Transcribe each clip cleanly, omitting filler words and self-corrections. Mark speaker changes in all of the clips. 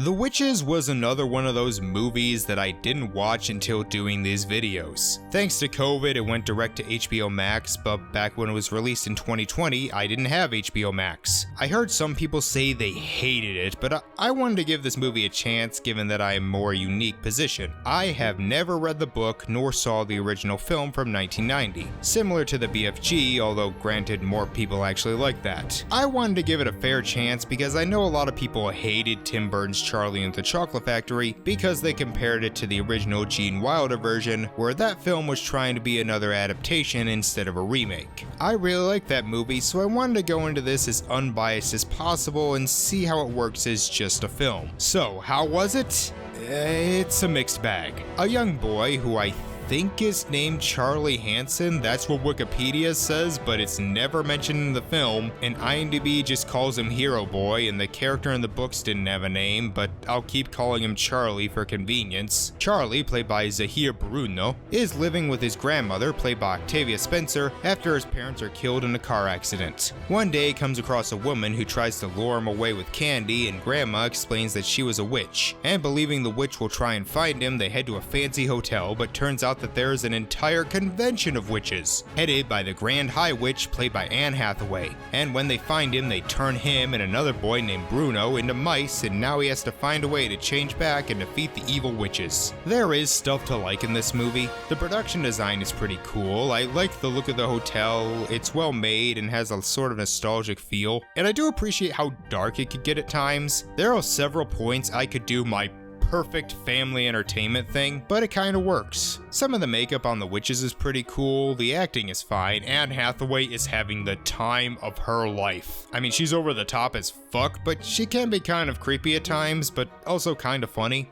Speaker 1: The Witches was another one of those movies that I didn't watch until doing these videos. Thanks to COVID, it went direct to HBO Max, but back when it was released in 2020, I didn't have HBO Max. I heard some people say they hated it, but I wanted to give this movie a chance given that I am in a more unique position. I have never read the book nor saw the original film from 1990, similar to the BFG, although granted more people actually like that. I wanted to give it a fair chance because I know a lot of people hated Tim Burton's Charlie and the Chocolate Factory because they compared it to the original Gene Wilder version, where that film was trying to be another adaptation instead of a remake. I really like that movie, so I wanted to go into this as unbiased as possible and see how it works as just a film. So, how was it? It's a mixed bag. A young boy who I think is named Charlie Hanson, that's what Wikipedia says, but it's never mentioned in the film, and IMDb just calls him Hero Boy, and the character in the books didn't have a name, but I'll keep calling him Charlie for convenience. Charlie, played by Zahir Bruno, is living with his grandmother, played by Octavia Spencer, after his parents are killed in a car accident. One day he comes across a woman who tries to lure him away with candy, and Grandma explains that she was a witch, and believing the witch will try and find him, they head to a fancy hotel, but turns out that there is an entire convention of witches, headed by the Grand High Witch played by Anne Hathaway, and when they find him they turn him and another boy named Bruno into mice, and now he has to find a way to change back and defeat the evil witches. There is stuff to like in this movie. The production design is pretty cool. I like the look of the hotel, it's well made and has a sort of nostalgic feel, and I do appreciate how dark it could get at times. There are several points I could do my perfect family entertainment thing, but it kind of works. Some of the makeup on the witches is pretty cool, the acting is fine, Anne Hathaway is having the time of her life. I mean, she's over the top as fuck, but she can be kind of creepy at times, but also kind of funny.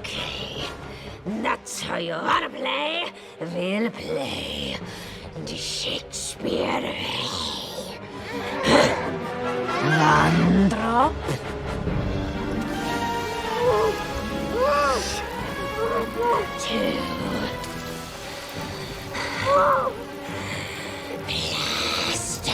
Speaker 2: Okay, that's how you wanna play. We'll play the Shakespeare way. One drop. Two. Blaster.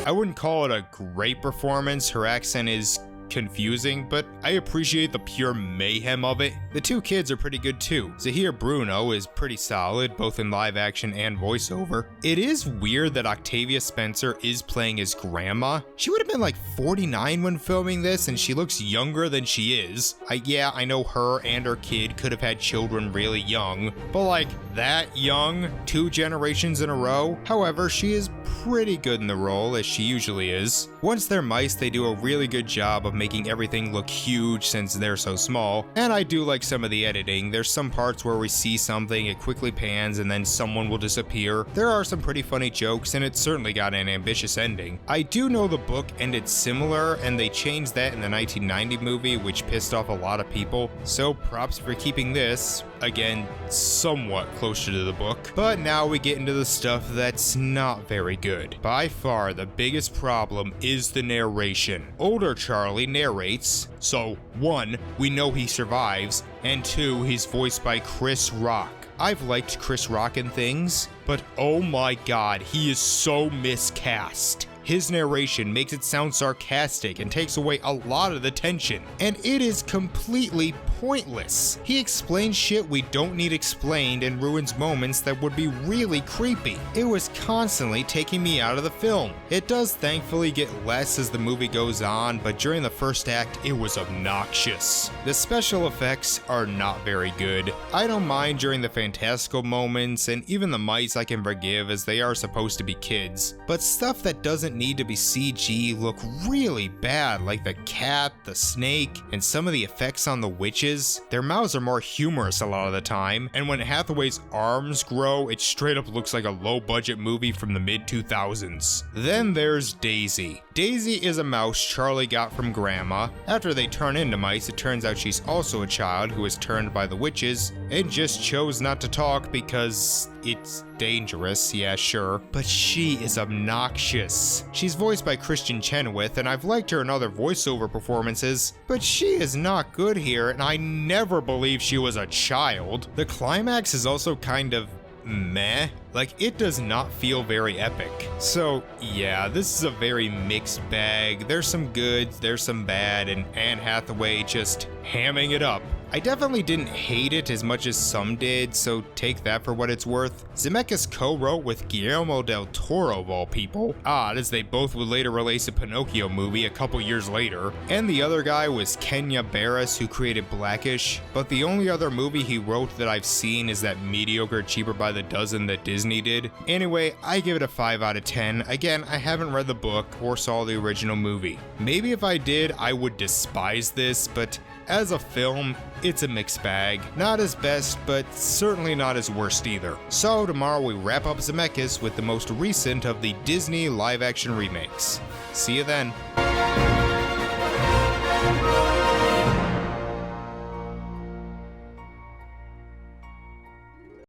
Speaker 1: I wouldn't call it a great performance, her accent is confusing, but I appreciate the pure mayhem of it. The two kids are pretty good too. Zahir Bruno is pretty solid, both in live action and voiceover. It is weird that Octavia Spencer is playing his grandma. She would have been like 49 when filming this, and she looks younger than she is. I know her and her kid could have had children really young, but like that young, 2 generations in a row. However, she is pretty good in the role, as she usually is. Once they're mice, they do a really good job of making everything look huge since they're so small, and I do like some of the editing. There's some parts where we see something, it quickly pans, and then someone will disappear. There are some pretty funny jokes, and it certainly got an ambitious ending. I do know the book ended similar, and they changed that in the 1990 movie, which pissed off a lot of people, so props for keeping this, again, somewhat closer to the book. But now we get into the stuff that's not very good. By far, the biggest problem is the narration. Older Charlie narrates, so 1, we know he survives, and 2, he's voiced by Chris Rock. I've liked Chris Rock in things, but oh my god, he is so miscast. His narration makes it sound sarcastic and takes away a lot of the tension, and it is completely pointless. He explains shit we don't need explained and ruins moments that would be really creepy. It was constantly taking me out of the film. It does thankfully get less as the movie goes on, but during the first act, it was obnoxious. The special effects are not very good. I don't mind during the fantastical moments, and even the mice I can forgive as they are supposed to be kids, but stuff that doesn't need to be CG look really bad, like the cat, the snake, and some of the effects on the witches. Their mouths are more humorous a lot of the time, and when Hathaway's arms grow, it straight up looks like a low-budget movie from the mid-2000s. Then there's Daisy. Daisy is a mouse Charlie got from Grandma. After they turn into mice, it turns out she's also a child who was turned by the witches and just chose not to talk because it's dangerous, yeah sure, but she is obnoxious. She's voiced by Kristen Chenoweth, and I've liked her in other voiceover performances, but she is not good here, and I never believed she was a child. The climax is also kind of meh. Like, it does not feel very epic. So yeah, this is a very mixed bag. There's some good, there's some bad, and Anne Hathaway just hamming it up. I definitely didn't hate it as much as some did, so take that for what it's worth. Zemeckis co-wrote with Guillermo del Toro of all people, odd as they both would later release a Pinocchio movie a couple years later, and the other guy was Kenya Barris, who created Blackish, but the only other movie he wrote that I've seen is that mediocre Cheaper by the Dozen that Disney did. Anyway, I give it a 5 out of 10. Again, I haven't read the book or saw the original movie. Maybe if I did, I would despise this, but as a film, it's a mixed bag. Not his best, but certainly not his worst either. So tomorrow we wrap up Zemeckis with the most recent of the Disney live-action remakes. See you then.